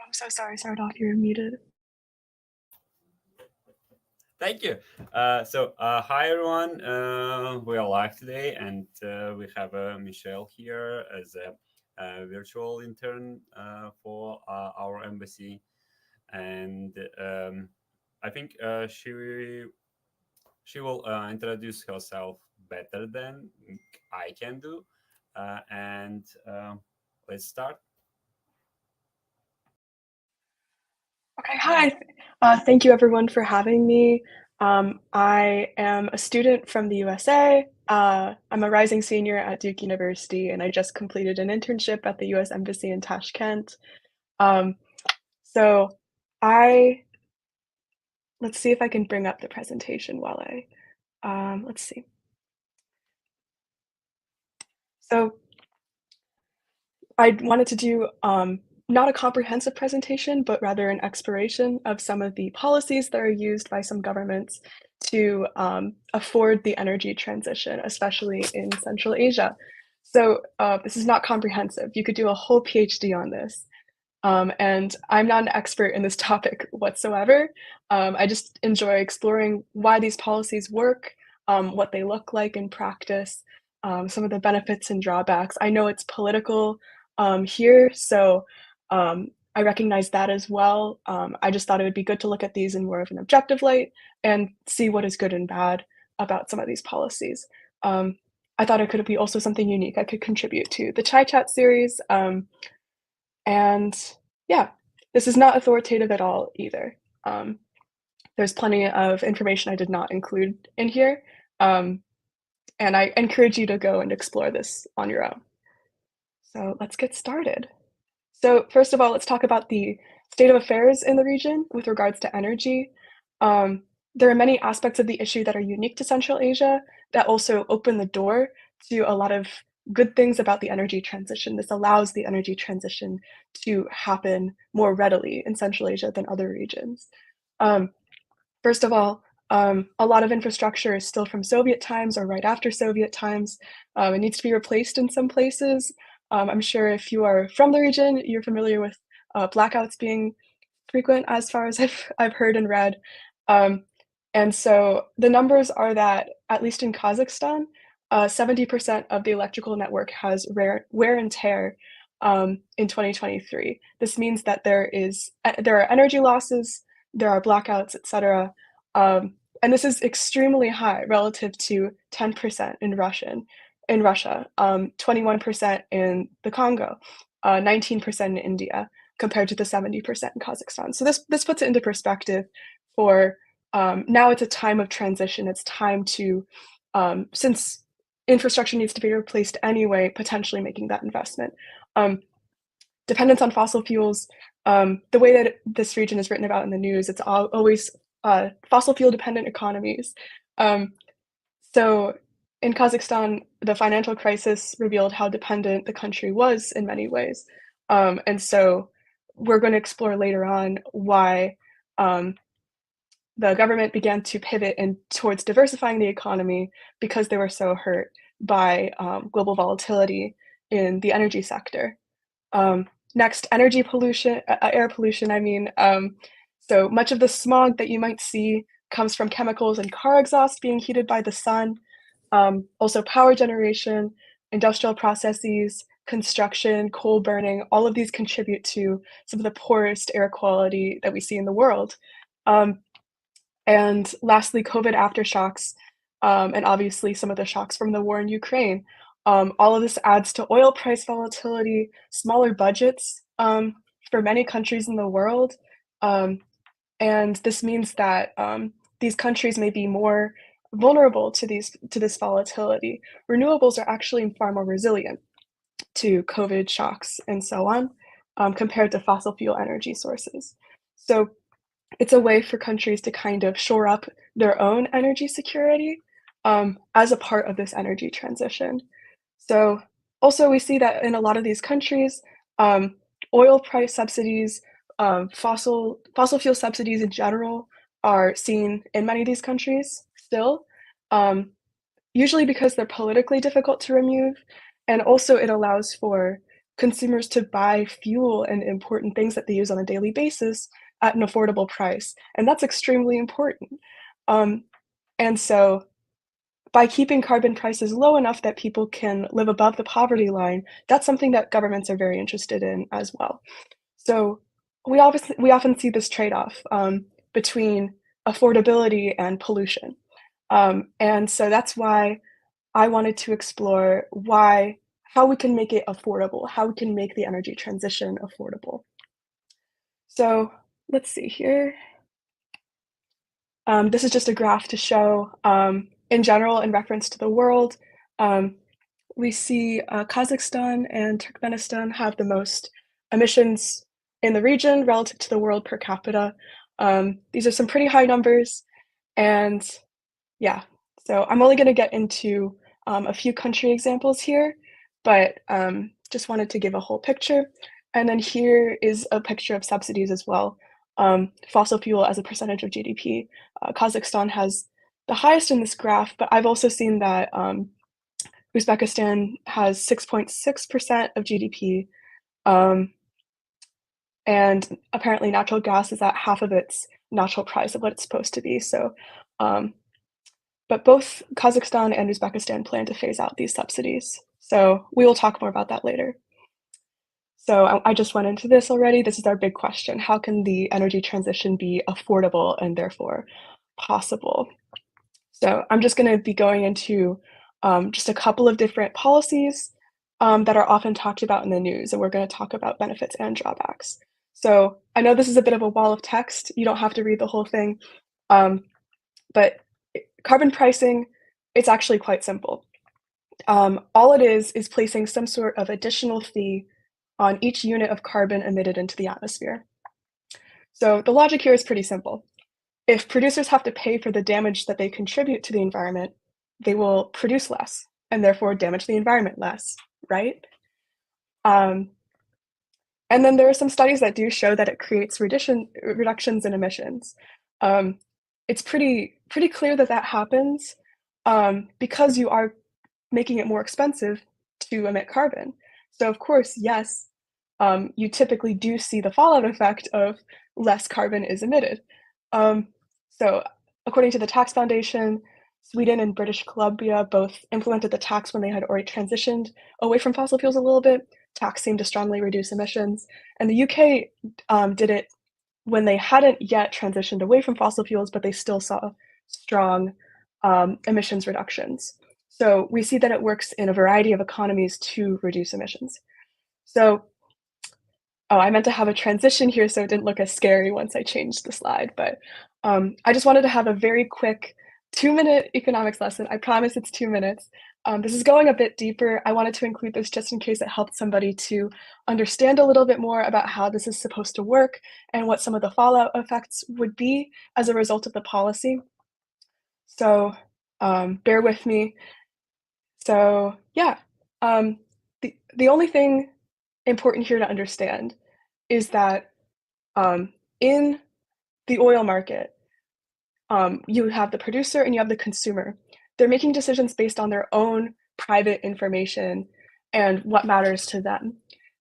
I'm so sorry, Sardar, you're muted. Thank you. Hi everyone. We are live today, and we have Michelle here as a virtual intern for our embassy, and I think she will introduce herself better than I can do, and let's start. Okay, hi. Thank you everyone for having me. I am a student from the USA. I'm a rising senior at Duke University, and I just completed an internship at the US Embassy in Tashkent. Um, so I let's see if I can bring up the presentation while let's see. So I wanted to do not a comprehensive presentation, but rather an exploration of some of the policies that are used by some governments to afford the energy transition, especially in Central Asia. So this is not comprehensive. You could do a whole PhD on this. And I'm not an expert in this topic whatsoever. I just enjoy exploring why these policies work, what they look like in practice, some of the benefits and drawbacks. I know it's political here, so I recognize that as well. I just thought it would be good to look at these in more of an objective light and see what is good and bad about some of these policies. I thought it could be also something unique I could contribute to the Chai Chat series. And yeah, this is not authoritative at all either. Um, there's plenty of information I did not include in here. Um, and I encourage you to go and explore this on your own. So let's get started. So first of all, let's talk about the state of affairs in the region with regards to energy. There are many aspects of the issue that are unique to Central Asia that also open the door to a lot of good things about the energy transition. This allows the energy transition to happen more readily in Central Asia than other regions. Um, First of all, a lot of infrastructure is still from Soviet times or right after Soviet times. It needs to be replaced in some places. I'm sure if you are from the region, you're familiar with blackouts being frequent as far as I've heard and read. Um, and so the numbers are that, at least in Kazakhstan, 70% of the electrical network has wear and tear in 2023. This means that there are energy losses, there are blackouts, etc. And this is extremely high relative to 10% in Russia, 21% in the Congo, 19% in India, compared to the 70% in Kazakhstan. So this puts it into perspective for now it's a time of transition. It's time to, since infrastructure needs to be replaced anyway, potentially making that investment. Dependence on fossil fuels, the way that this region is written about in the news, it's always fossil fuel dependent economies. So in Kazakhstan, the financial crisis revealed how dependent the country was in many ways. And so we're going to explore later on why the government began to pivot towards diversifying the economy because they were so hurt by global volatility in the energy sector. Next, energy pollution, air pollution, I mean. So much of the smog that you might see comes from chemicals and car exhaust being heated by the sun. Also power generation, industrial processes, construction, coal burning, all of these contribute to some of the poorest air quality that we see in the world. And lastly, COVID aftershocks, and obviously some of the shocks from the war in Ukraine. All of this adds to oil price volatility, smaller budgets for many countries in the world. Um, and this means that these countries may be more vulnerable to this volatility. Renewables are actually far more resilient to COVID shocks and so on, compared to fossil fuel energy sources. So it's a way for countries to kind of shore up their own energy security as a part of this energy transition. So also we see that in a lot of these countries, um, oil price subsidies, fossil fuel subsidies in general are seen in many of these countries still, um, usually because they're politically difficult to remove, and also it allows for consumers to buy fuel and important things that they use on a daily basis at an affordable price, and that's extremely important. Um, and so by keeping carbon prices low enough that people can live above the poverty line, that's something that governments are very interested in as well. So we often see this trade-off between affordability and pollution. And so that's why I wanted to explore how we can make it affordable, how we can make the energy transition affordable. So let's see here. This is just a graph to show, in general, in reference to the world, um, we see Kazakhstan and Turkmenistan have the most emissions in the region relative to the world per capita. These are some pretty high numbers, and yeah, so I'm only going to get into a few country examples here, but just wanted to give a whole picture. And then here is a picture of subsidies as well. Fossil fuel as a percentage of GDP. Kazakhstan has the highest in this graph, but I've also seen that Uzbekistan has 6.6% of GDP, um, and apparently natural gas is at half of its natural price of what it's supposed to be. So, um, but both Kazakhstan and Uzbekistan plan to phase out these subsidies. So we will talk more about that later. So I just went into this already. This is our big question. How can the energy transition be affordable and therefore possible? So I'm just going to be going into just a couple of different policies that are often talked about in the news, and we're going to talk about benefits and drawbacks. So I know this is a bit of a wall of text. You don't have to read the whole thing, um, but carbon pricing, it's actually quite simple. All it is placing some sort of additional fee on each unit of carbon emitted into the atmosphere. So the logic here is pretty simple. If producers have to pay for the damage that they contribute to the environment, they will produce less and therefore damage the environment less, right? Um, and then there are some studies that do show that it creates reductions in emissions. Um, it's pretty clear that that happens because you are making it more expensive to emit carbon. So of course, yes, you typically do see the fallout effect of less carbon is emitted. Um, so according to the Tax Foundation, Sweden and British Columbia both implemented the tax when they had already transitioned away from fossil fuels a little bit. Tax seemed to strongly reduce emissions. And the UK did it when they hadn't yet transitioned away from fossil fuels, but they still saw strong emissions reductions. So we see that it works in a variety of economies to reduce emissions. So, oh, I meant to have a transition here so it didn't look as scary once I changed the slide, but I just wanted to have a very quick 2-minute economics lesson. I promise it's 2 minutes. This is going a bit deeper. I wanted to include this just in case it helped somebody to understand a little bit more about how this is supposed to work and what some of the fallout effects would be as a result of the policy. So bear with me. So yeah, the only thing important here to understand is that in the oil market, you have the producer and you have the consumer. They're making decisions based on their own private information and what matters to them.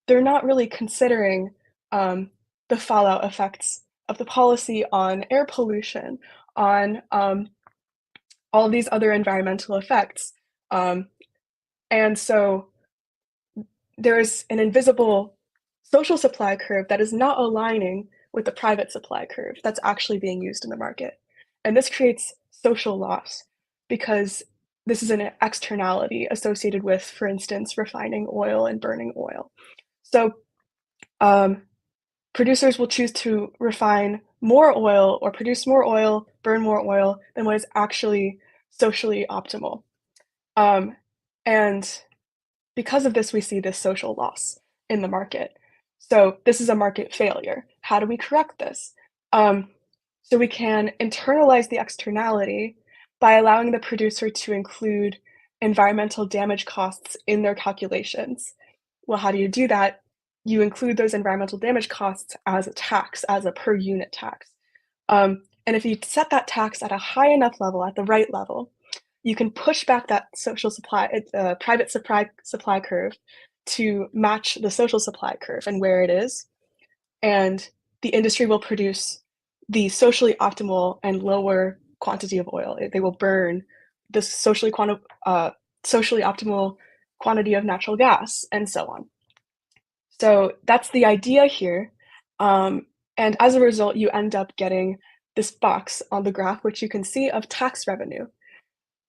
They're not really considering the fallout effects of the policy on air pollution, on all of these other environmental effects. Um, and so there's an invisible social supply curve that is not aligning with the private supply curve that's actually being used in the market. And this creates social loss because this is an externality associated with, for instance, refining oil and burning oil. So um, producers will choose to refine more oil or produce more oil, burn more oil than what is actually socially optimal. Um, and because of this, we see this social loss in the market. So this is a market failure. How do we correct this? So we can internalize the externality by allowing the producer to include environmental damage costs in their calculations. Well, how do you do that? You include those environmental damage costs as a tax, as a per unit tax. And if you set that tax at a high enough level, at the right level, you can push back that social supply, private supply curve to match the social supply curve and where it is, and the industry will produce the socially optimal and lower quantity of oil. They will burn the socially optimal quantity of natural gas, and so on. So that's the idea here. Um, and as a result, you end up getting this box on the graph, which you can see of tax revenue.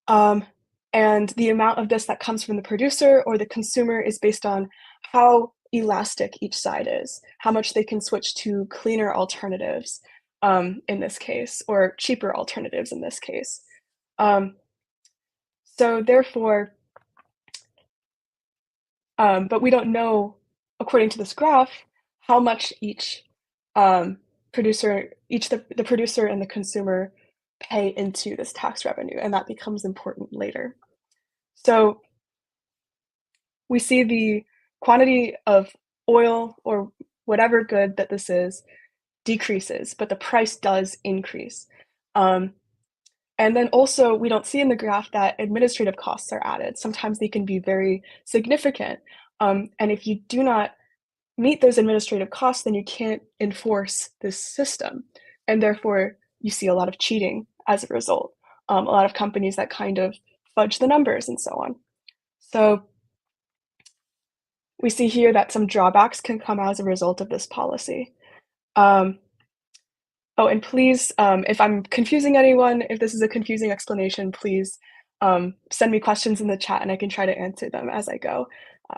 Um, and the amount of this that comes from the producer or the consumer is based on how elastic each side is, how much they can switch to cleaner alternatives in this case, or cheaper alternatives in this case. Um, so therefore, but we don't know, according to this graph, how much each producer, the producer and the consumer pay into this tax revenue, and that becomes important later. So we see the quantity of oil or whatever good that this is decreases, but the price does increase. Um, and then also, we don't see in the graph that administrative costs are added. Sometimes they can be very significant. And if you do not meet those administrative costs, then you can't enforce this system. And therefore, you see a lot of cheating as a result. A lot of companies that kind of fudge the numbers and so on. So we see here that some drawbacks can come as a result of this policy. Um, oh, and please, if I'm confusing anyone, if this is a confusing explanation, please send me questions in the chat and I can try to answer them as I go,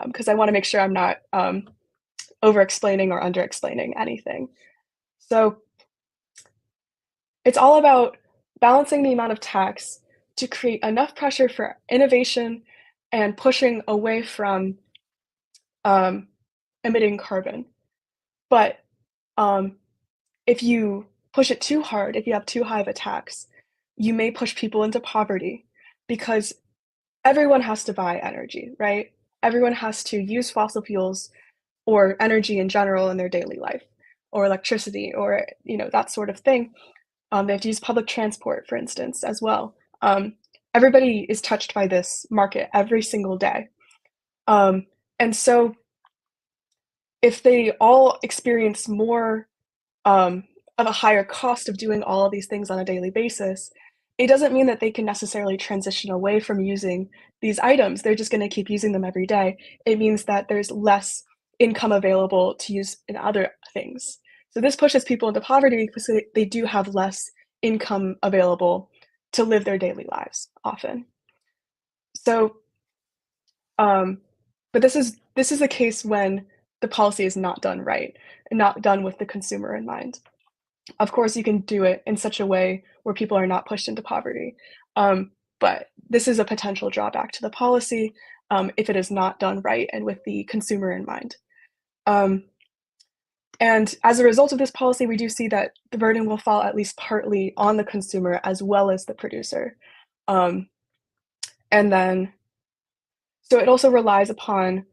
because I want to make sure I'm not over-explaining or under-explaining anything. So it's all about balancing the amount of tax to create enough pressure for innovation and pushing away from um, emitting carbon. But if you push it too hard, if you have too high of a tax, you may push people into poverty because everyone has to buy energy, right? Everyone has to use fossil fuels or energy in general in their daily life, or electricity, or that sort of thing. They have to use public transport, for instance, as well. Everybody is touched by this market every single day. And so if they all experience more of a higher cost of doing all of these things on a daily basis, it doesn't mean that they can necessarily transition away from using these items. They're just going to keep using them every day. It means that there's less income available to use in other things. So this pushes people into poverty because they do have less income available to live their daily lives often. So, but this is a case when the policy is not done right and not done with the consumer in mind. Of course, you can do it in such a way where people are not pushed into poverty. But this is a potential drawback to the policy if it is not done right and with the consumer in mind. And as a result of this policy, we do see that the burden will fall at least partly on the consumer as well as the producer. Um, and then, so it also relies upon,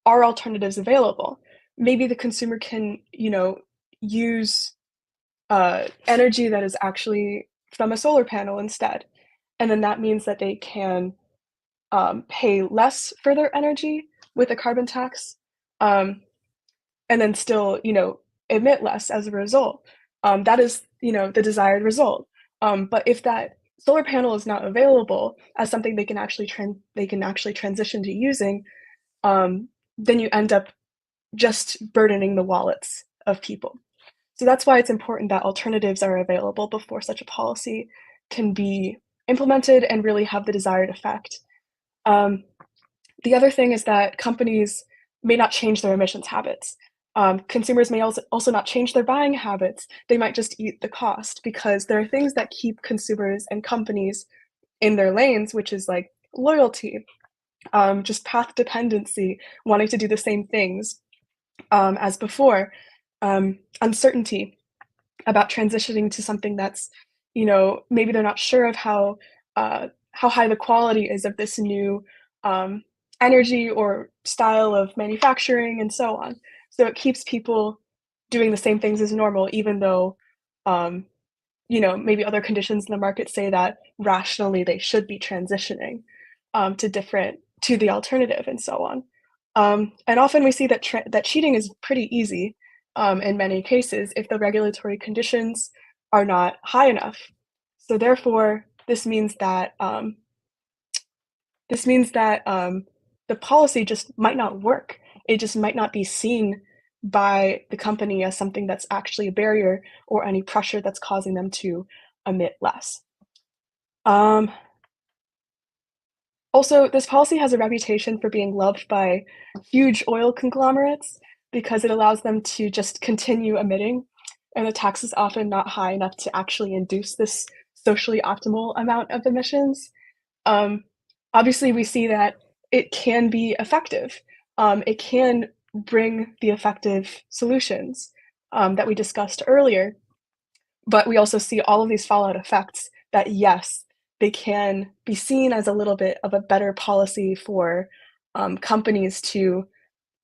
are alternatives available? Maybe the consumer can, use energy that is actually from a solar panel instead. And then that means that they can pay less for their energy with a carbon tax, and then still, emit less as a result. That is, the desired result. But if that solar panel is not available as something they can actually transition to using, then you end up just burdening the wallets of people. So that's why it's important that alternatives are available before such a policy can be implemented and really have the desired effect. The other thing is that companies may not change their emissions habits. Consumers may also not change their buying habits. They might just eat the cost because there are things that keep consumers and companies in their lanes, which is like loyalty, just path dependency, wanting to do the same things as before, uncertainty about transitioning to something that's, maybe they're not sure of how high the quality is of this new energy or style of manufacturing and so on. So it keeps people doing the same things as normal, even though, maybe other conditions in the market say that rationally they should be transitioning to the alternative and so on. And often we see that cheating is pretty easy in many cases if the regulatory conditions are not high enough. So therefore, this means that the policy just might not work. It just might not be seen by the company as something that's actually a barrier or any pressure that's causing them to emit less. Um, Also, this policy has a reputation for being loved by huge oil conglomerates because it allows them to just continue emitting, and the tax is often not high enough to actually induce this socially optimal amount of emissions. Um, Obviously, we see that it can be effective. It can bring the effective solutions that we discussed earlier, but we also see all of these fallout effects that, yes, they can be seen as a little bit of a better policy for companies to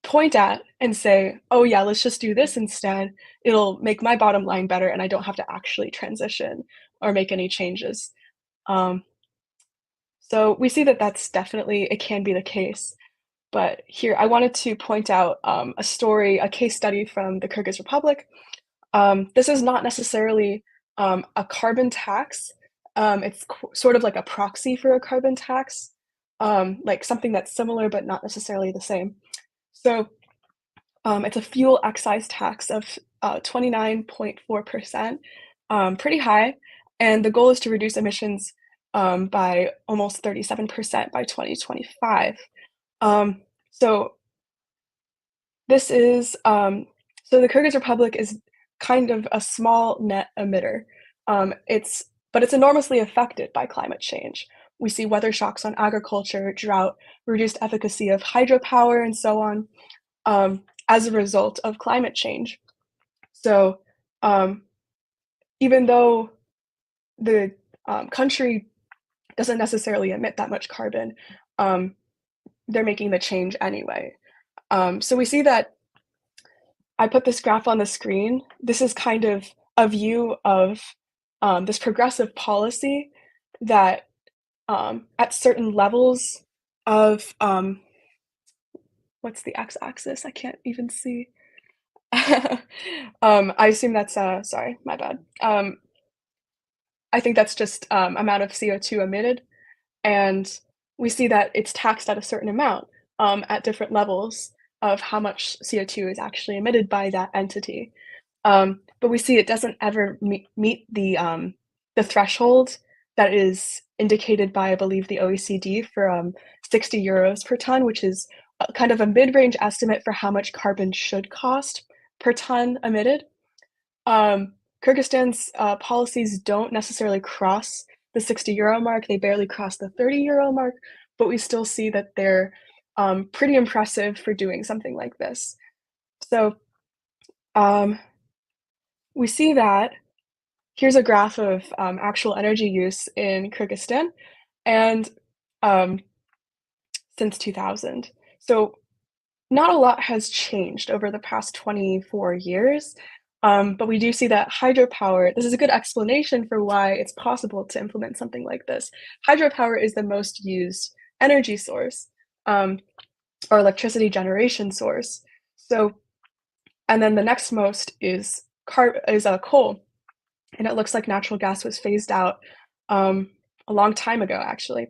point at and say, oh, yeah, let's just do this instead. It'll make my bottom line better, and I don't have to actually transition or make any changes. Um, so we see that that's definitely, it can be the case. But here, I wanted to point out a case study from the Kyrgyz Republic. This is not necessarily a carbon tax. It's sort of like a proxy for a carbon tax, like something that's similar but not necessarily the same. So it's a fuel excise tax of 29.4%, pretty high. And the goal is to reduce emissions by almost 37% by 2025. Um, so this is so the Kyrgyz Republic is kind of a small net emitter. It's enormously affected by climate change. We see weather shocks on agriculture, drought, reduced efficacy of hydropower, and so on, as a result of climate change. So um, even though the country doesn't necessarily emit that much carbon, um, they're making the change anyway. So we see that I put this graph on the screen. This is kind of a view of this progressive policy that at certain levels of what's the x-axis? I can't even see. I assume that's sorry, my bad. I think that's just amount of CO2 emitted, and we see that it's taxed at a certain amount at different levels of how much CO2 is actually emitted by that entity. But we see it doesn't ever meet the threshold that is indicated by, I believe, the OECD for 60 euros per ton, which is kind of a mid-range estimate for how much carbon should cost per ton emitted. Kyrgyzstan's policies don't necessarily cross the 60 euro mark. They barely cross the 30 euro mark, but we still see that they're pretty impressive for doing something like this. So um, we see that here's a graph of actual energy use in Kyrgyzstan and um, since 2000. So not a lot has changed over the past 24 years, but we do see that hydropower, this is a good explanation for why it's possible to implement something like this. Hydropower is the most used energy source um, or electricity generation source. So, and then the next most is coal, and it looks like natural gas was phased out a long time ago, actually.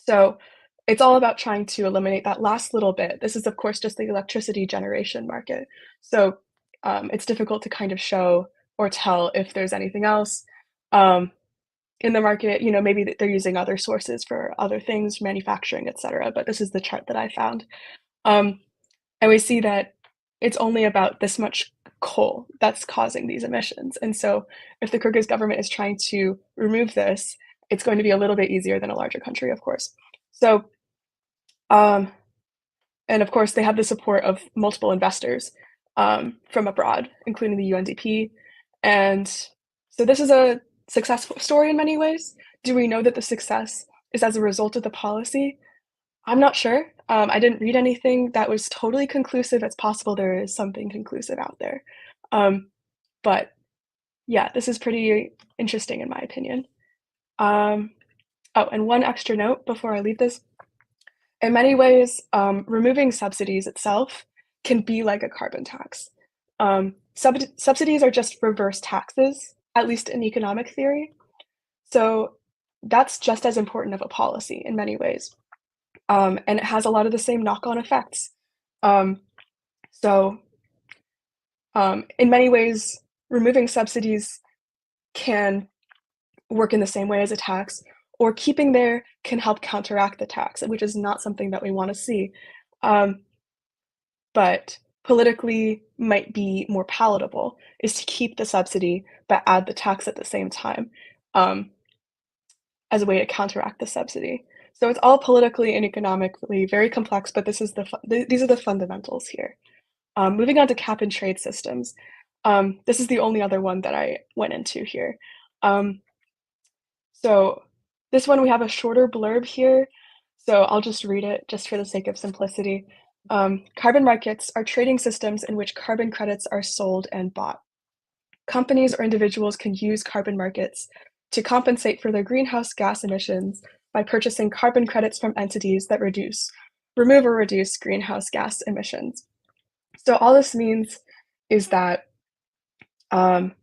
So it's all about trying to eliminate that last little bit. This is, of course, just the electricity generation market. So it's difficult to kind of show or tell if there's anything else um, in the market. You know, maybe they're using other sources for other things, manufacturing, etc. But this is the chart that I found. Um, and we see that it's only about this much coal that's causing these emissions. And so if the Kyrgyz government is trying to remove this, it's going to be a little bit easier than a larger country, of course. So, um, and of course, they have the support of multiple investors from abroad, including the UNDP. And so this is a successful story in many ways. Do we know that the success is as a result of the policy? I'm not sure. I didn't read anything that was totally conclusive. It's possible there is something conclusive out there. Um, but yeah, this is pretty interesting in my opinion. Um, oh, and one extra note before I leave this. In many ways, removing subsidies itself can be like a carbon tax. Subsidies are just reverse taxes, at least in economic theory. So that's just as important of a policy in many ways. And it has a lot of the same knock-on effects. Um, so in many ways, removing subsidies can work in the same way as a tax, or keeping there can help counteract the tax, which is not something that we want to see. Um, but politically might be more palatable is to keep the subsidy but add the tax at the same time, um, as a way to counteract the subsidy. So it's all politically and economically very complex, but this is these are the fundamentals here. Moving on to cap and trade systems. This is the only other one that I went into here. Um, so this one we have a shorter blurb here, so I'll just read it just for the sake of simplicity. Carbon markets are trading systems in which carbon credits are sold and bought. Companies or individuals can use carbon markets to compensate for their greenhouse gas emissions by purchasing carbon credits from entities that remove or reduce greenhouse gas emissions. So all this means is that um,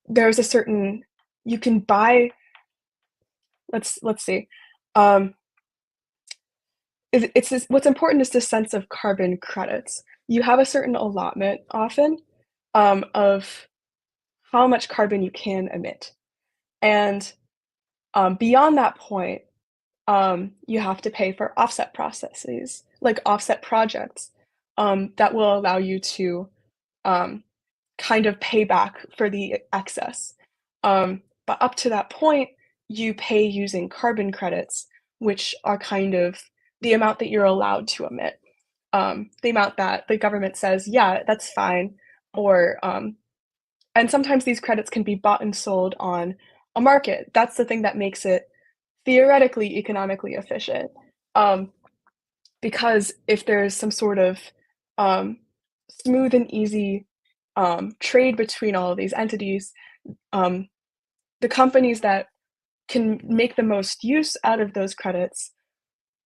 there's a certain you can buy. Let's see. Um, it's this, what's important is the sense of carbon credits. You have a certain allotment often of how much carbon you can emit, and beyond that point, you have to pay for offset processes, like offset projects, that will allow you to um, kind of pay back for the excess. But up to that point, you pay using carbon credits, which are kind of the amount that you're allowed to emit. The amount that the government says, yeah, that's fine, or and sometimes these credits can be bought and sold on a market. That's the thing that makes it theoretically economically efficient. Um, because if there's some sort of um, smooth and easy trade between all of these entities, um, the companies that can make the most use out of those credits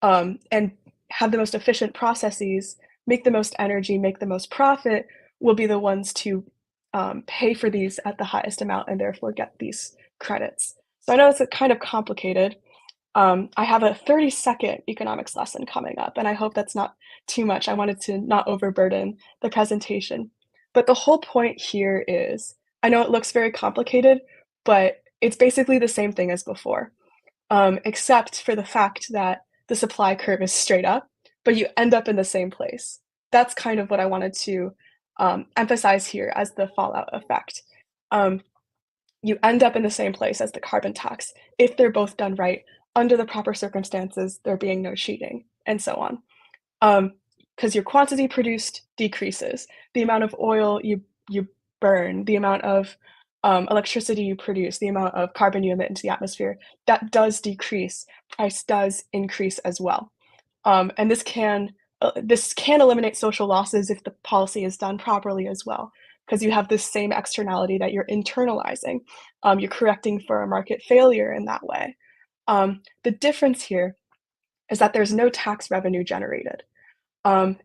and have the most efficient processes, make the most energy, make the most profit, will be the ones to pay for these at the highest amount and therefore get these credits. So I know it's kind of complicated. I have a 30-second economics lesson coming up, and I hope that's not too much. I wanted to not overburden the presentation. But the whole point here is, I know it looks very complicated, but it's basically the same thing as before, except for the fact that the supply curve is straight up, but you end up in the same place. That's kind of what I wanted to emphasize here as the fallout effect. Um, you end up in the same place as the carbon tax if they're both done right under the proper circumstances, there being no cheating, and so on. Because your quantity produced decreases, the amount of oil you burn, the amount of electricity you produce, the amount of carbon you emit into the atmosphere, that does decrease. Price does increase as well. And this can eliminate social losses if the policy is done properly as well, because you have this same externality that you're internalizing. You're correcting for a market failure in that way. The difference here is that there's no tax revenue generated.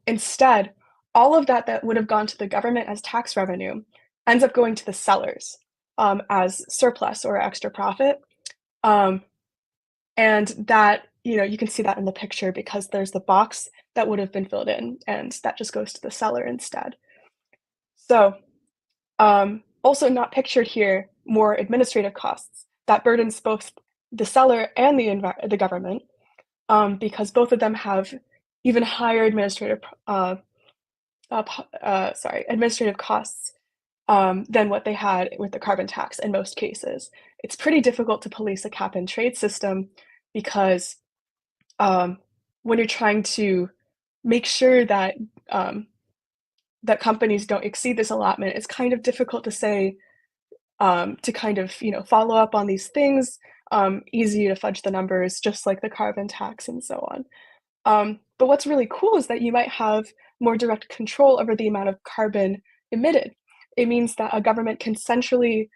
Instead, all of that would have gone to the government as tax revenue ends up going to the sellers as surplus or extra profit. Um, and that, you can see that in the picture because there's the box that would have been filled in, and that just goes to the seller instead. So, also not pictured here, more administrative costs that burdens both the seller and the government, because both of them have even higher administrative costs than what they had with the carbon tax in most cases. It's pretty difficult to police a cap and trade system because when you're trying to make sure that that companies don't exceed this allotment, it's kind of difficult to say to kind of follow up on these things. Easy to fudge the numbers, just like the carbon tax and so on. But what's really cool is that you might have more direct control over the amount of carbon emitted. It means that a government can centrally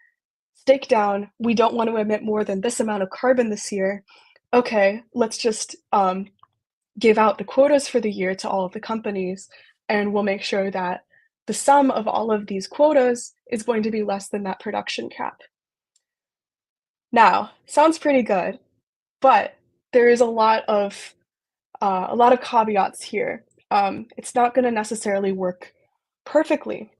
stake down, we don't want to emit more than this amount of carbon this year. Okay, let's just give out the quotas for the year to all of the companies, and we'll make sure that the sum of all of these quotas is going to be less than that production cap. Now, sounds pretty good, but there is a lot of caveats here. It's not going to necessarily work perfectly.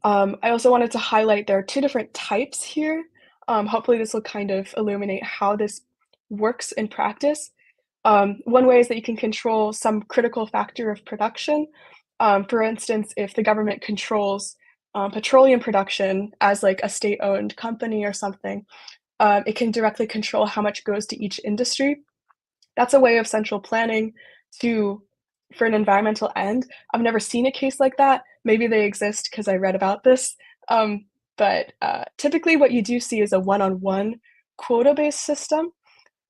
I also wanted to highlight there are two different types here. Hopefully, this will kind of illuminate how this works in practice. One way is that you can control some critical factor of production. For instance, if the government controls petroleum production as like a state-owned company or something, it can directly control how much goes to each industry. That's a way of central planning to for an environmental end. I've never seen a case like that. Maybe they exist because I read about this. But typically what you do see is a one-on-one quota-based system.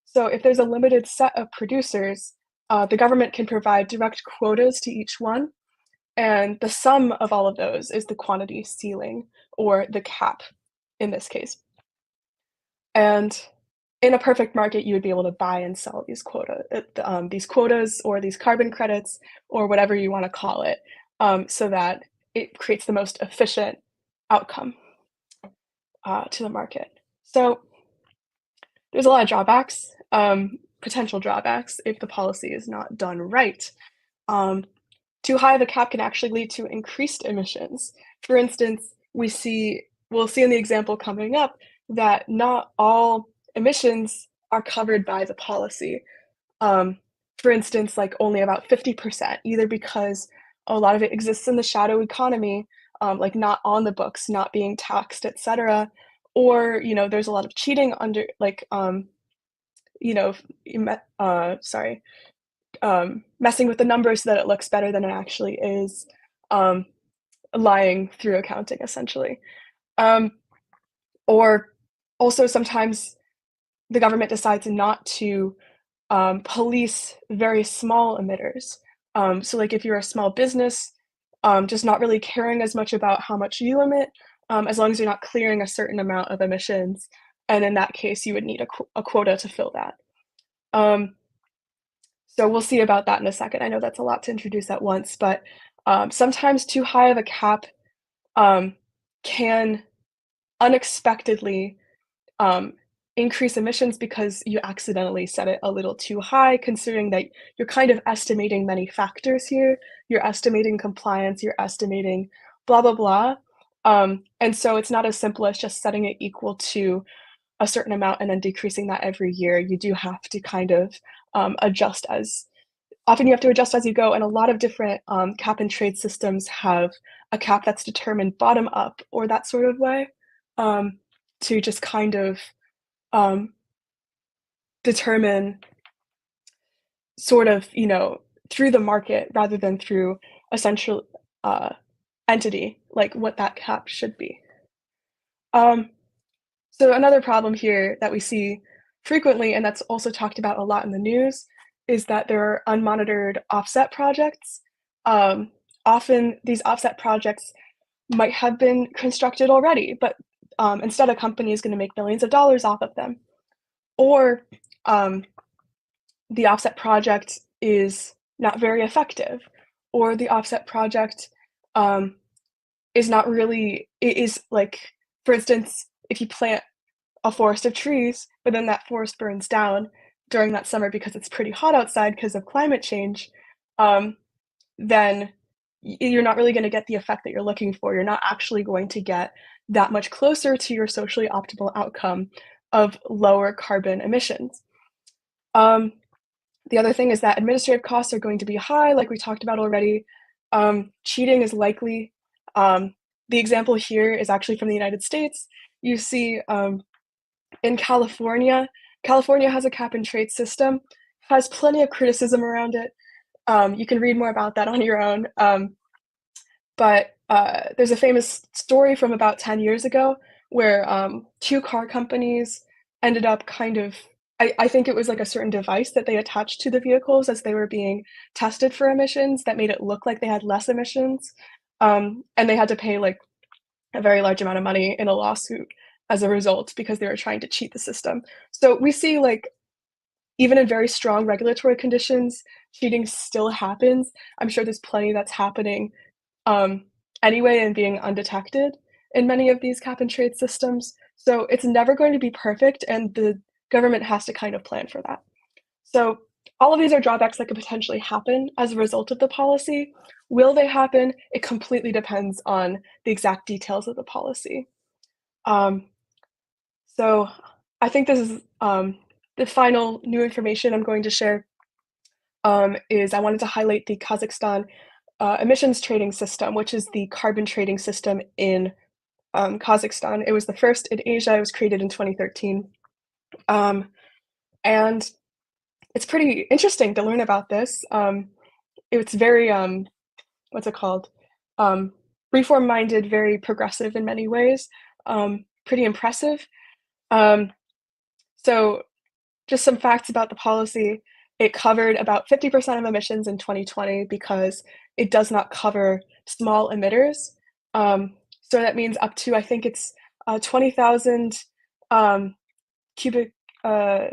So if there's a limited set of producers, the government can provide direct quotas to each one, and the sum of all of those is the quantity ceiling or the cap in this case. And in a perfect market, you would be able to buy and sell these quotas or these carbon credits or whatever you want to call it, so that it creates the most efficient outcome to the market. So there's a lot of drawbacks, potential drawbacks if the policy is not done right. Um, Too high of a cap can actually lead to increased emissions. For instance, we'll see in the example coming up that not all emissions are covered by the policy. Um, for instance, like only about 50%, either because a lot of it exists in the shadow economy, like not on the books, not being taxed, etc. Or, there's a lot of cheating under like you know, sorry, messing with the numbers so that it looks better than it actually is, um, lying through accounting essentially. Um, or also sometimes the government decides not to police very small emitters. So, like if you're a small business, just not really caring as much about how much you emit, as long as you're not clearing a certain amount of emissions. And in that case, you would need a quota to fill that. Um, so we'll see about that in a second. I know that's a lot to introduce at once, but sometimes too high of a cap um, can unexpectedly um, increase emissions because you accidentally set it a little too high, considering that you're kind of estimating many factors here. You're estimating compliance, you're estimating blah, blah, blah. And so it's not as simple as just setting it equal to a certain amount and then decreasing that every year. You do have to kind of adjust as often you have to adjust as you go. And a lot of different cap and trade systems have a cap that's determined bottom up or that sort of way, to just kind of um, determine sort of, through the market rather than through a central uh, entity, like what that cap should be. Um, so another problem here that we see frequently, and that's also talked about a lot in the news, is that there are unmonitored offset projects. Um, Often these offset projects might have been constructed already, but instead a company is going to make millions of dollars off of them. Or um, the offset project is not very effective, or the offset project um, is not really, it is like, for instance, if you plant a forest of trees, but then that forest burns down during that summer because it's pretty hot outside because of climate change, um, then you're not really going to get the effect that you're looking for. You're not actually going to get that much closer to your socially optimal outcome of lower carbon emissions. Um, the other thing is that administrative costs are going to be high, like we talked about already. Cheating is likely. Um, the example here is actually from the United States. You see in California, California has a cap and trade system, has plenty of criticism around it. You can read more about that on your own. But there's a famous story from about 10 years ago where two car companies ended up kind of, I think it was like a certain device that they attached to the vehicles as they were being tested for emissions that made it look like they had less emissions. And they had to pay like a very large amount of money in a lawsuit as a result because they were trying to cheat the system. So we see like even in very strong regulatory conditions, cheating still happens. I'm sure there's plenty that's happening um, anyway and being undetected in many of these cap and trade systems. So it's never going to be perfect, and the government has to kind of plan for that. So all of these are drawbacks that could potentially happen as a result of the policy. Will they happen? It completely depends on the exact details of the policy. Um, so I think this is the final new information I'm going to share is I wanted to highlight the Kazakhstan emissions trading system, which is the carbon trading system in Kazakhstan. It was the first in Asia. It was created in 2013. Um, and it's pretty interesting to learn about this. It's very, what's it called? Um, Reform minded, very progressive in many ways, pretty impressive. Um, so, just some facts about the policy. It covered about 50% of emissions in 2020 because it does not cover small emitters. So that means up to, I think it's 20,000 um, cubic, uh,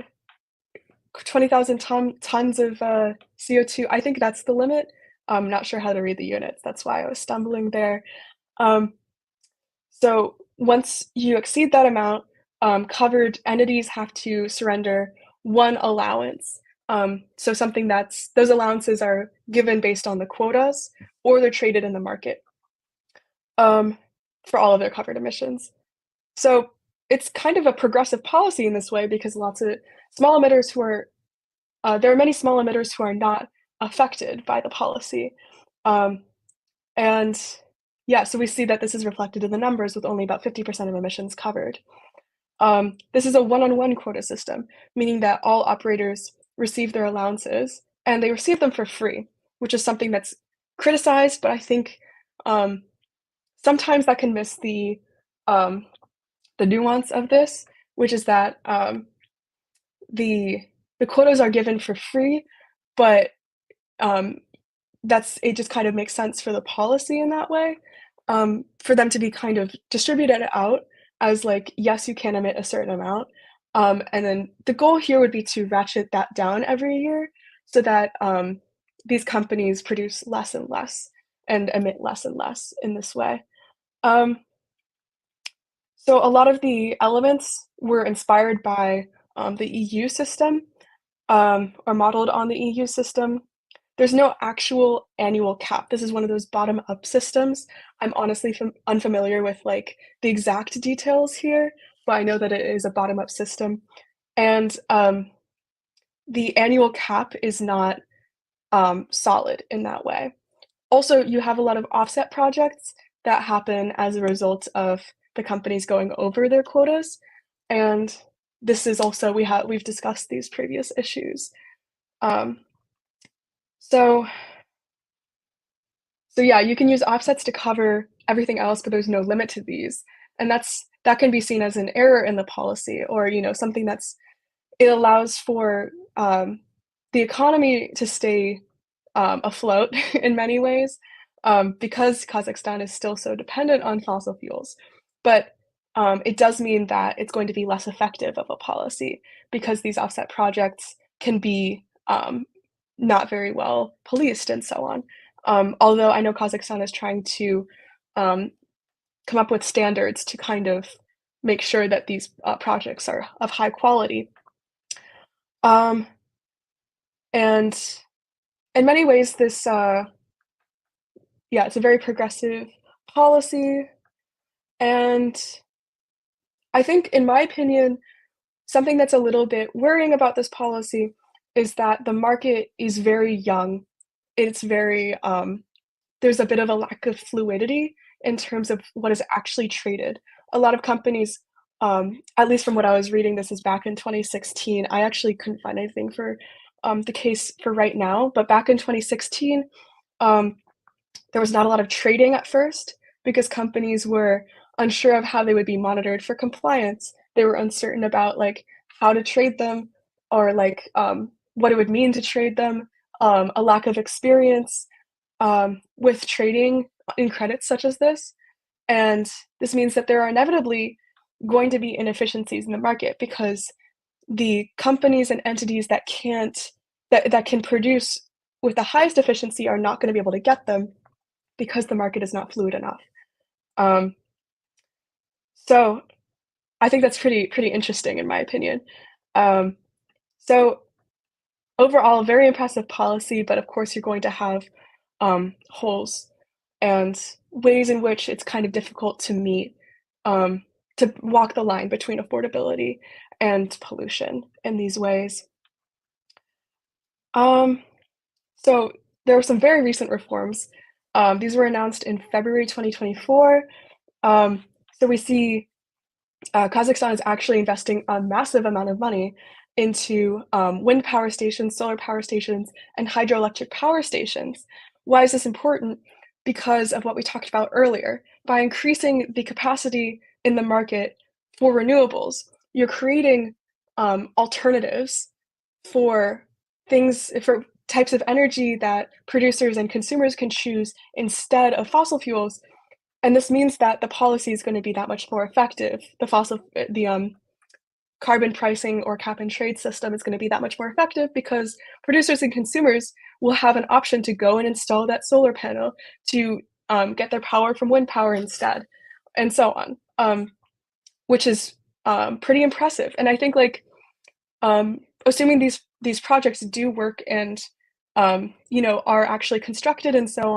20,000 tons of CO2. I think that's the limit. I'm not sure how to read the units. That's why I was stumbling there. Um, so once you exceed that amount, covered entities have to surrender one allowance. So something that's those allowances are given based on the quotas, or they're traded in the market um, for all of their covered emissions. So it's kind of a progressive policy in this way because lots of small emitters who are there are many small emitters who are not affected by the policy. Um, and yeah, so we see that this is reflected in the numbers with only about 50% of emissions covered. This is a one-on-one quota system, meaning that all operators receive their allowances and they receive them for free, which is something that's criticized, but I think um, sometimes that can miss um, the nuance of this, which is that the the quotas are given for free, but um, that's it just kind of makes sense for the policy in that way, for them to be kind of distributed out as like, yes, you can emit a certain amount. And then the goal here would be to ratchet that down every year so that these companies produce less and less and emit less and less in this way. Um, so a lot of the elements were inspired by the EU system or modeled on the EU system. There's no actual annual cap. This is one of those bottom-up systems. I'm honestly unfamiliar with like the exact details here, but I know that it is a bottom-up system. And the annual cap is not solid in that way. Also, you have a lot of offset projects that happen as a result of the companies going over their quotas. And this is also we've discussed these previous issues. Um, so So yeah, you can use offsets to cover everything else, but there's no limit to these. And that can be seen as an error in the policy or, something it allows for the economy to stay afloat in many ways because Kazakhstan is still so dependent on fossil fuels. But it does mean that it's going to be less effective of a policy because these offset projects can be not very well policed and so on. Although I know Kazakhstan is trying to um, come up with standards to kind of make sure that these projects are of high quality. Um, and in many ways, yeah, it's a very progressive policy. And I think, in my opinion, something that's a little bit worrying about this policy is that the market is very young. It's very there's a bit of a lack of fluidity in terms of what is actually traded. A lot of companies, at least from what I was reading, this is back in 2016. I actually couldn't find anything for the case for right now, but back in 2016, um, there was not a lot of trading at first because companies were unsure of how they would be monitored for compliance. They were uncertain about like how to trade them or like what it would mean to trade them. A lack of experience with trading in credits such as this. And this means that there are inevitably going to be inefficiencies in the market because the companies and entities that can produce with the highest efficiency are not gonna be able to get them because the market is not fluid enough. Um, so I think that's pretty interesting in my opinion. Um, so overall, very impressive policy, but of course you're going to have holes and ways in which it's kind of difficult um, to walk the line between affordability and pollution in these ways. Um, so there were some very recent reforms. These were announced in February 2024. So we see Kazakhstan is actually investing a massive amount of money into wind power stations, solar power stations, and hydroelectric power stations. Why is this important? Because of what we talked about earlier. By increasing the capacity in the market for renewables, you're creating alternatives for for types of energy that producers and consumers can choose instead of fossil fuels, and this means that the policy is gonna be that much more effective. The carbon pricing or cap and trade system is gonna be that much more effective because producers and consumers will have an option to go and install that solar panel to, get their power from wind power instead, and so on, which is, pretty impressive, and I think, like, assuming these projects do work and, are actually constructed and so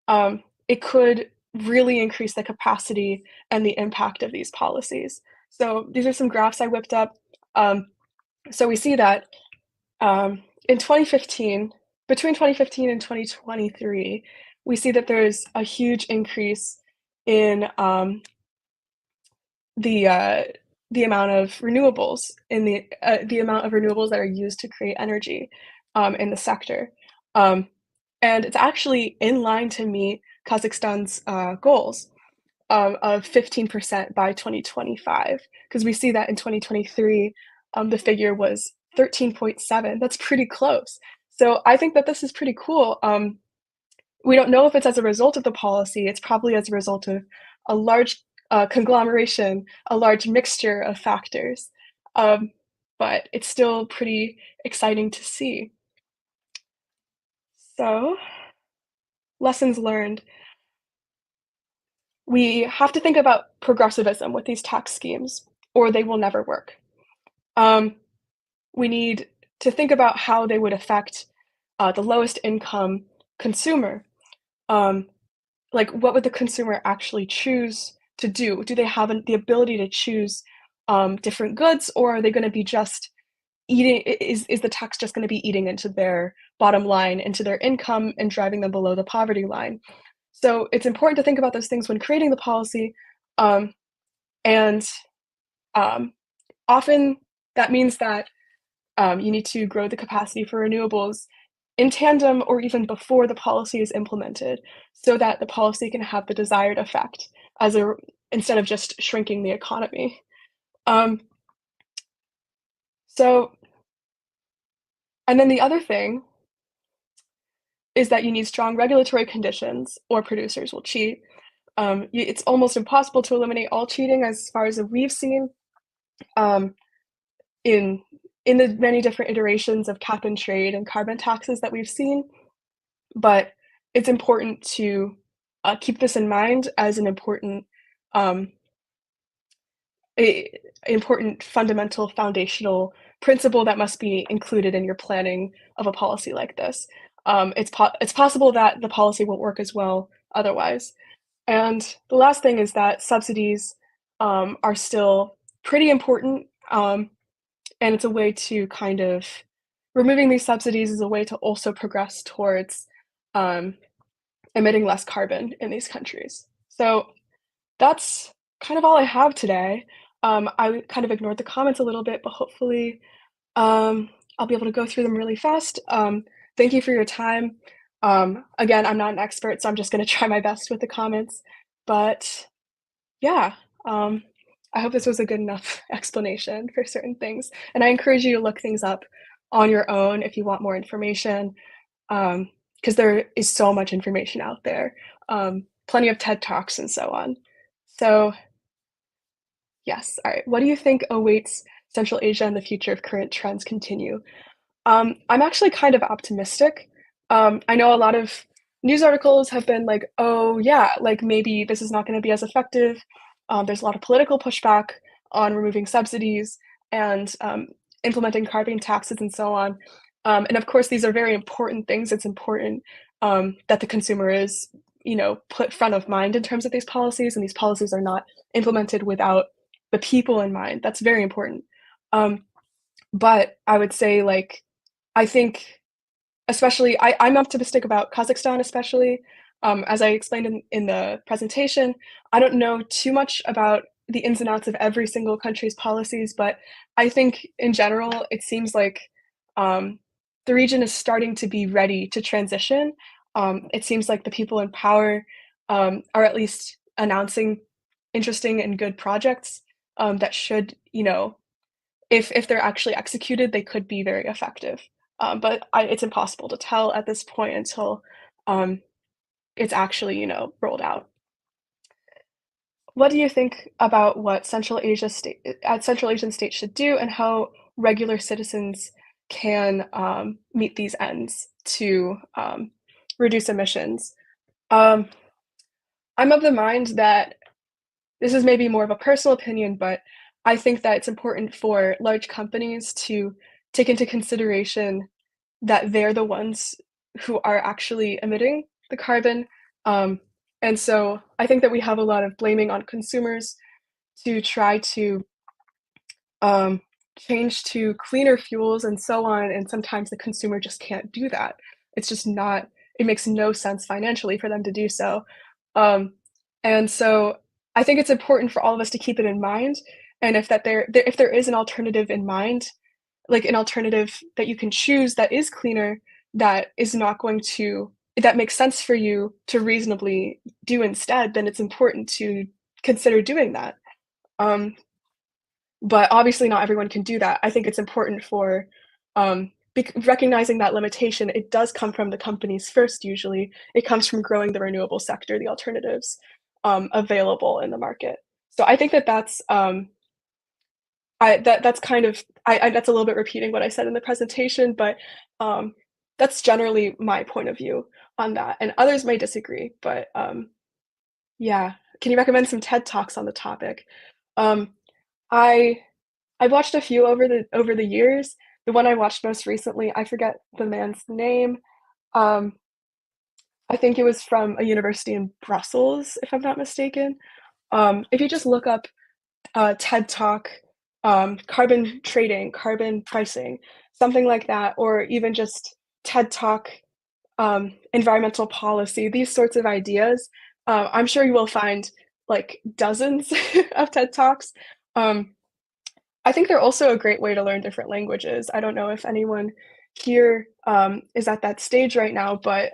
on, it could really increase the capacity and the impact of these policies. So these are some graphs I whipped up. Um, so we see that in 2015, between 2015 and 2023, we see that there's a huge increase in the uh, the amount of renewables the amount of renewables that are used to create energy in the sector. Um, and it's actually in line to meet Kazakhstan's goals of 15% by 2025. Because we see that in 2023, the figure was 13.7. That's pretty close. So I think that this is pretty cool. We don't know if it's as a result of the policy. It's probably as a result of a large conglomeration, a large mixture of factors. Um, but it's still pretty exciting to see. So, lessons learned. We have to think about progressivism with these tax schemes, or they will never work. Um, we need to think about how they would affect the lowest income consumer. Um, like, what would the consumer actually choose to do? Do they have the ability to choose different goods, or are they going to be just eating? Is the tax just going to be eating into their bottom line, into their income, and driving them below the poverty line? So it's important to think about those things when creating the policy, um, and um, often that means that you need to grow the capacity for renewables in tandem or even before the policy is implemented, so that the policy can have the desired effect as a instead of just shrinking the economy. Um, so, and then the other thing is that you need strong regulatory conditions, or producers will cheat. It's almost impossible to eliminate all cheating, as far as we've seen. Um, in in the many different iterations of cap and trade and carbon taxes that we've seen, but it's important to keep this in mind as an um, a important fundamental foundational principle that must be included in your planning of a policy like this. It's possible that the policy won't work as well otherwise. And the last thing is that subsidies are still pretty important. And it's a way to kind of removing these subsidies is a way to also progress towards um, emitting less carbon in these countries. So that's kind of all I have today. I kind of ignored the comments a little bit, but hopefully I'll be able to go through them really fast. Thank you for your time. Again, I'm not an expert, so I'm just going to try my best with the comments. But yeah, um, I hope this was a good enough explanation for certain things. And I encourage you to look things up on your own if you want more information, because there is so much information out there, plenty of TED Talks and so on. So, yes, all right. What do you think awaits Central Asia and the future if current trends continue? I'm actually kind of optimistic. I know a lot of news articles have been like, "Oh, yeah, like, maybe this is not gonna be as effective." There's a lot of political pushback on removing subsidies and, implementing carbon taxes and so on. And of course, these are very important things. It's important, that the consumer is, put front of mind in terms of these policies, and these policies are not implemented without the people in mind. That's very important. Um, but I would say, like, I think especially I'm optimistic about Kazakhstan especially. As I explained in the presentation, I don't know too much about the ins and outs of every single country's policies, but I think in general, it seems like, um, the region is starting to be ready to transition. It seems like the people in power, are at least announcing interesting and good projects, that should, if they're actually executed, they could be very effective. But it's impossible to tell at this point until, um, it's actually, rolled out. What do you think about what Central Asian states should do and how regular citizens can, meet these ends to, reduce emissions? Um, I'm of the mind that this is maybe more of a personal opinion, but I think that it's important for large companies to take into consideration that they're the ones who are actually emitting the carbon. Um, and so I think that we have a lot of blaming on consumers to try to um, change to cleaner fuels and so on. And sometimes the consumer just can't do that. It's just not, it makes no sense financially for them to do so. Um, and so I think it's important for all of us to keep it in mind. And if there is an alternative in mind, like an alternative that you can choose that is cleaner, that is not going to that makes sense for you to reasonably do instead, then it's important to consider doing that. Um, but obviously not everyone can do that. I think it's important for, recognizing that limitation, it does come from the companies first usually. It comes from growing the renewable sector, the alternatives, available in the market. So I think that that's kind of that's a little bit repeating what I said in the presentation, but, um, that's generally my point of view on that, and others may disagree, but, yeah. Can you recommend some TED Talks on the topic? Um, I I've watched a few over the years. The one I watched most recently, I forget the man's name. Um, I think it was from a university in Brussels, if I'm not mistaken. If you just look up, TED Talk, carbon trading, carbon pricing, something like that, or even just TED Talk, environmental policy, these sorts of ideas, I'm sure you will find, like, dozens of TED Talks. Um, I think they're also a great way to learn different languages. I don't know if anyone here, is at that stage right now, but,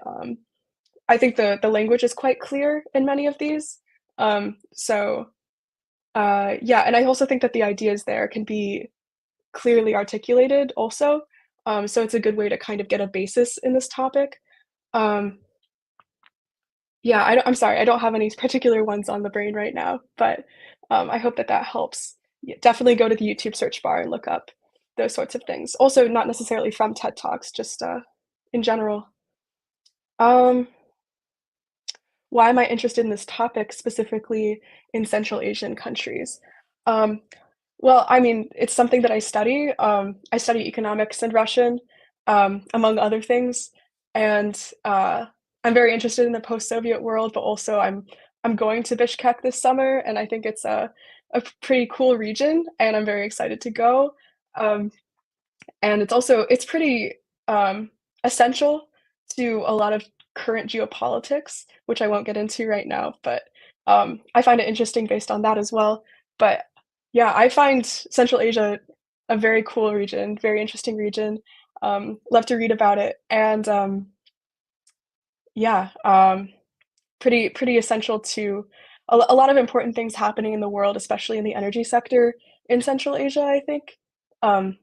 I think the language is quite clear in many of these. So, yeah, and I also think that the ideas there can be clearly articulated also. So it's a good way to kind of get a basis in this topic. Um, yeah, I'm sorry, I don't have any particular ones on the brain right now, but, I hope that that helps. Definitely go to the YouTube search bar and look up those sorts of things. Also, not necessarily from TED Talks, just, in general. Um, why am I interested in this topic, specifically in Central Asian countries? Um, well, I mean, it's something that I study. I study economics and Russian, among other things, and, I'm very interested in the post-Soviet world, but also I'm going to Bishkek this summer, and I think it's a pretty cool region, and I'm very excited to go. Um, and it's pretty, essential to a lot of current geopolitics, which I won't get into right now, but, I find it interesting based on that as well. But, yeah, I find Central Asia a very cool region, very interesting region, love to read about it, and, yeah, pretty essential to a lot of important things happening in the world, especially in the energy sector in Central Asia, I think. Um,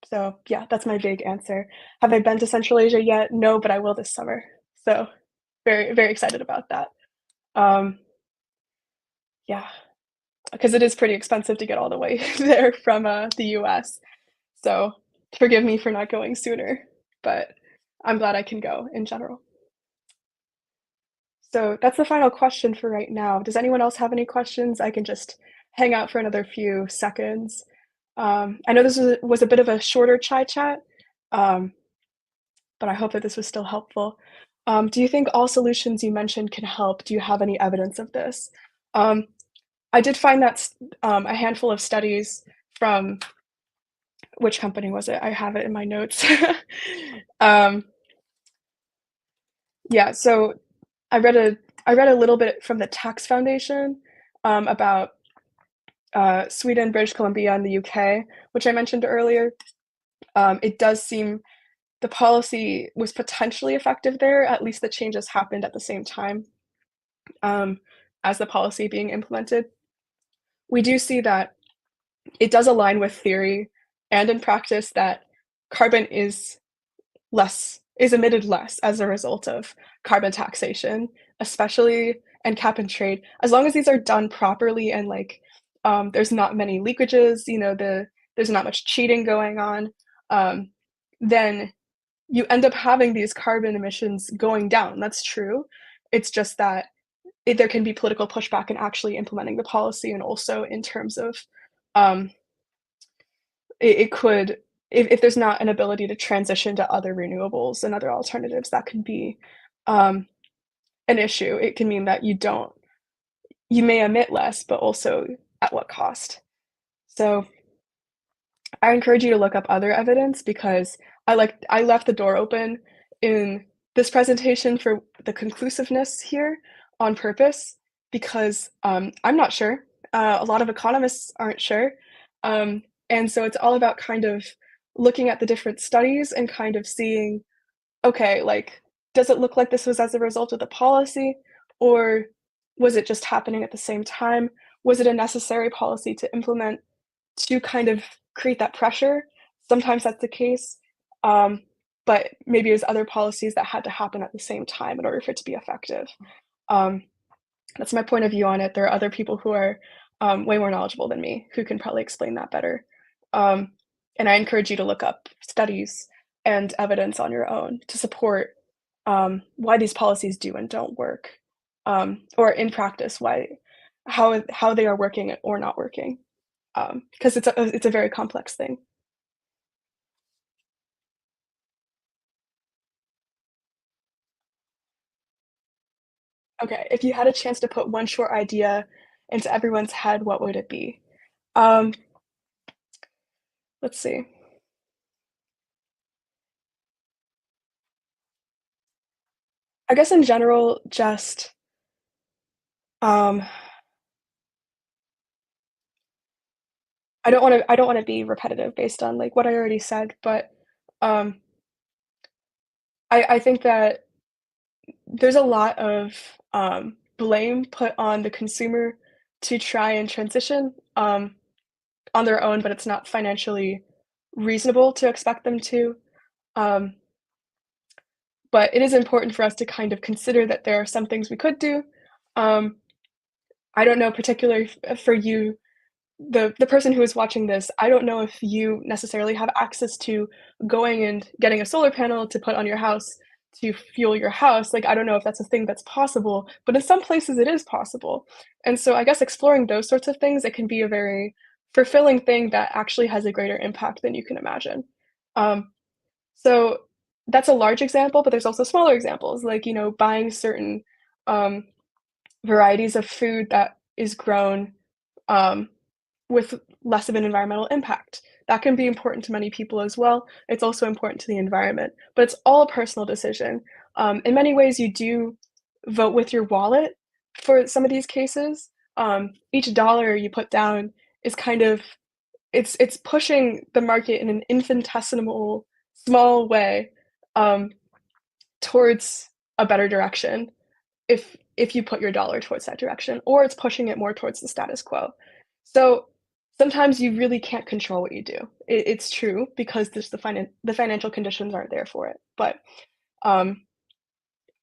so, yeah, that's my big answer. Have I been to Central Asia yet? No, but I will this summer. So, very, very excited about that. Um, yeah. because it is pretty expensive to get all the way there from the US. So forgive me for not going sooner, but I'm glad I can go in general. So that's the final question for right now. Does anyone else have any questions? I can just hang out for another few seconds. I know this was a bit of a shorter chai chat, um, but I hope that this was still helpful. Do you think all solutions you mentioned can help? Do you have any evidence of this? Um, I did find that a handful of studies from which company was it? I have it in my notes. um, yeah, so I read a I read a little bit from the Tax Foundation about Sweden, British Columbia, and the UK, which I mentioned earlier. It does seem the policy was potentially effective there. At least the changes happened at the same time um, as the policy being implemented. We do see that it does align with theory and in practice that carbon is emitted less as a result of carbon taxation, especially and cap and trade. As long as these are done properly and like there's not many leakages, there's not much cheating going on, um, then you end up having these carbon emissions going down. That's true. It's just that there can be political pushback in actually implementing the policy, and also in terms of um, it could if there's not an ability to transition to other renewables and other alternatives, that could be, um, an issue. It can mean that you may emit less, but also at what cost? So, I encourage you to look up other evidence because I left the door open in this presentation for the conclusiveness here on purpose because, I'm not sure. A lot of economists aren't sure. And so it's all about kind of looking at the different studies and kind of seeing, okay, like, does it look like this was as a result of the policy, or was it just happening at the same time? Was it a necessary policy to implement to kind of create that pressure? Sometimes that's the case, um, but maybe there's other policies that had to happen at the same time in order for it to be effective. Um, that's my point of view on it. There are other people who are, way more knowledgeable than me who can probably explain that better. Um, and I encourage you to look up studies and evidence on your own to support, why these policies do and don't work, or in practice, how they are working or not working, because it's a very complex thing. Okay, if you had a chance to put one short idea into everyone's head, what would it be? Um, let's see. I guess in general, just, um, I don't wanna be repetitive based on, like, what I already said, but, um, I think that there's a lot of, blame put on the consumer to try and transition, on their own, but it's not financially reasonable to expect them to, um, but it is important for us to kind of consider that there are some things we could do. Um, I don't know particularly for you, the person who is watching this, I don't know if you necessarily have access to going and getting a solar panel to put on your house to fuel your house. Like, I don't know if that's a thing that's possible, but in some places it is possible. And so I guess exploring those sorts of things, it can be a very fulfilling thing that actually has a greater impact than you can imagine. Um, so that's a large example, but there's also smaller examples, like, buying certain um, varieties of food that is grown um, with less of an environmental impact. That can be important to many people as well. It's also important to the environment, but it's all a personal decision. In many ways, you do vote with your wallet for some of these cases. Each dollar you put down is kind of it's pushing the market in an infinitesimal, small way um, towards a better direction if you put your dollar towards that direction, or it's pushing it more towards the status quo. So sometimes you really can't control what you do. It's true because there's the financial conditions aren't there for it. But um,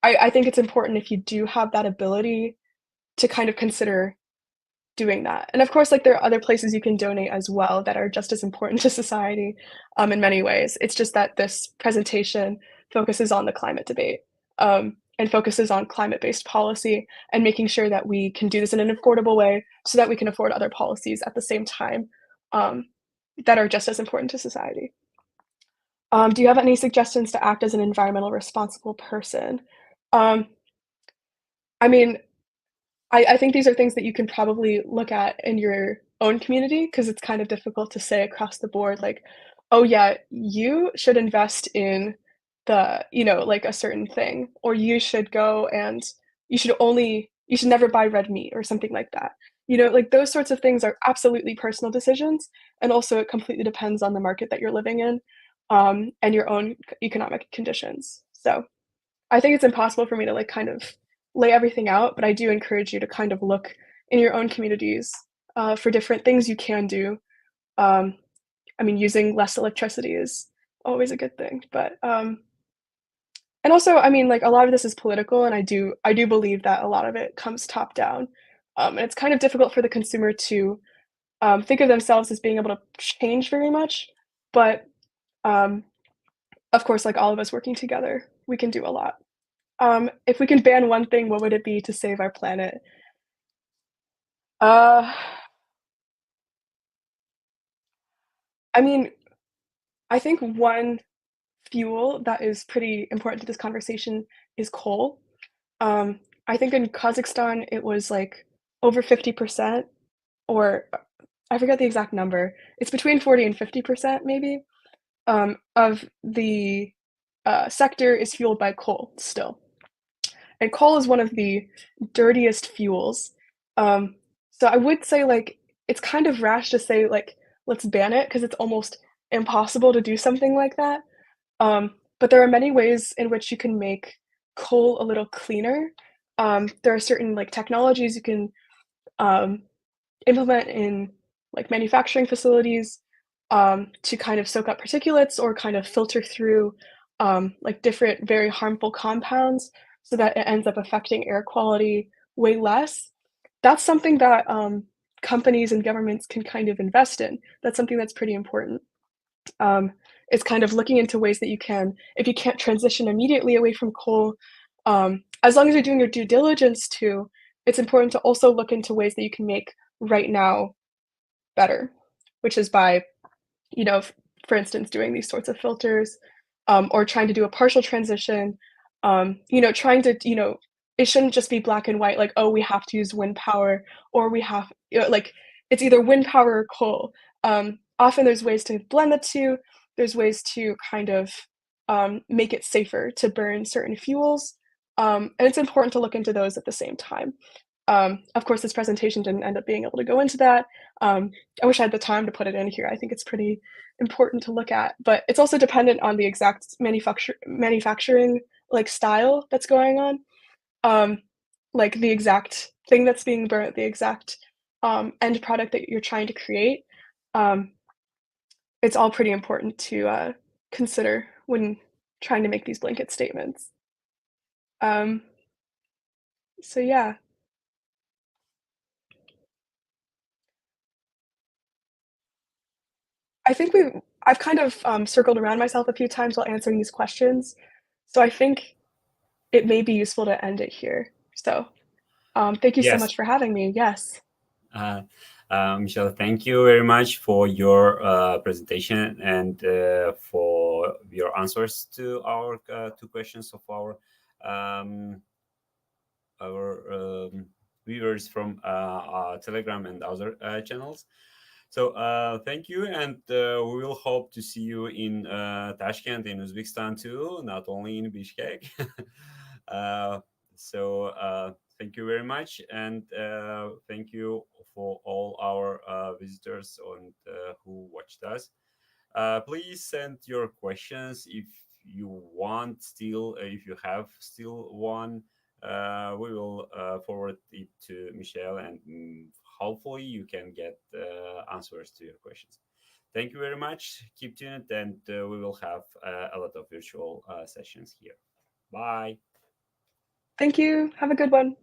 I think it's important if you do have that ability to kind of consider doing that. And of course, like there are other places you can donate as well that are just as important to society in many ways. It's just that this presentation focuses on the climate debate and focuses on climate-based policy and making sure that we can do this in an affordable way so that we can afford other policies at the same time um, that are just as important to society. Do you have any suggestions to act as an environmental responsible person? Um, I mean, I think these are things that you can probably look at in your own community because it's kind of difficult to say across the board, like, "Oh, yeah, you should invest in like, a certain thing," or "You should go and you should never buy red meat," or something like that. Like, those sorts of things are absolutely personal decisions, and also it completely depends on the market that you're living in, and your own economic conditions. So I think it's impossible for me to, like, kind of lay everything out, but I do encourage you to kind of look in your own communities, for different things you can do. Um, I mean, using less electricity is always a good thing, but, and also, I mean, like, a lot of this is political, and I do believe that a lot of it comes top down, and it's kind of difficult for the consumer to, think of themselves as being able to change very much, but, um, of course, like, all of us working together, we can do a lot. If we can ban one thing, what would it be to save our planet? Uh, I mean, I think one fuel that is pretty important to this conversation is coal. I think in Kazakhstan, it was, like, over 50% or I forget the exact number. It's between 40 and 50% maybe, of the, sector is fueled by coal still. And coal is one of the dirtiest fuels. Um, so I would say, like, it's kind of rash to say, like, "Let's ban it," because it's almost impossible to do something like that. But there are many ways in which you can make coal a little cleaner. There are certain, like, technologies you can, um, implement in, like, manufacturing facilities, to kind of soak up particulates or kind of filter through, like, different very harmful compounds so that it ends up affecting air quality way less. That's something that, companies and governments can kind of invest in. That's something that's pretty important. Um, it's kind of looking into ways that you can if you can't transition immediately away from coal, as long as you're doing your due diligence too, it's important to also look into ways that you can make right now better, which is by, f for instance, doing these sorts of filters, or trying to do a partial transition, trying to it shouldn't just be black and white, like, "Oh, we have to use wind power," or we have like, it's either wind power or coal. Often there's ways to blend the 2, there's ways to kind of, make it safer to burn certain fuels, and it's important to look into those at the same time. Of course, this presentation didn't end up being able to go into that. I wish I had the time to put it in here. I think it's pretty important to look at, but it's also dependent on the exact manufacturing, like, style that's going on, um, like, the exact thing that's being burnt, the exact, end product that you're trying to create. Um, it's all pretty important to, consider when trying to make these blanket statements. Um, so yeah. I think I've kind of, circled around myself a few times while answering these questions, so I think it may be useful to end it here. So, thank you so Yes. much for having me. Yes. Uh, Michelle, thank you very much for your presentation and for your answers to our 2 questions of um, our viewers from Telegram and other channels. So thank you, and we will hope to see you in Tashkent in Uzbekistan too, not only in Bishkek. uh, so thank you very much, and thank you for all our visitors and who watched us. Please send your questions if you want still, if you have still one. We will forward it to Michelle, and hopefully you can get answers to your questions. Thank you very much. Keep tuned, and we will have a lot of virtual sessions here. Bye. Thank you. Have a good one.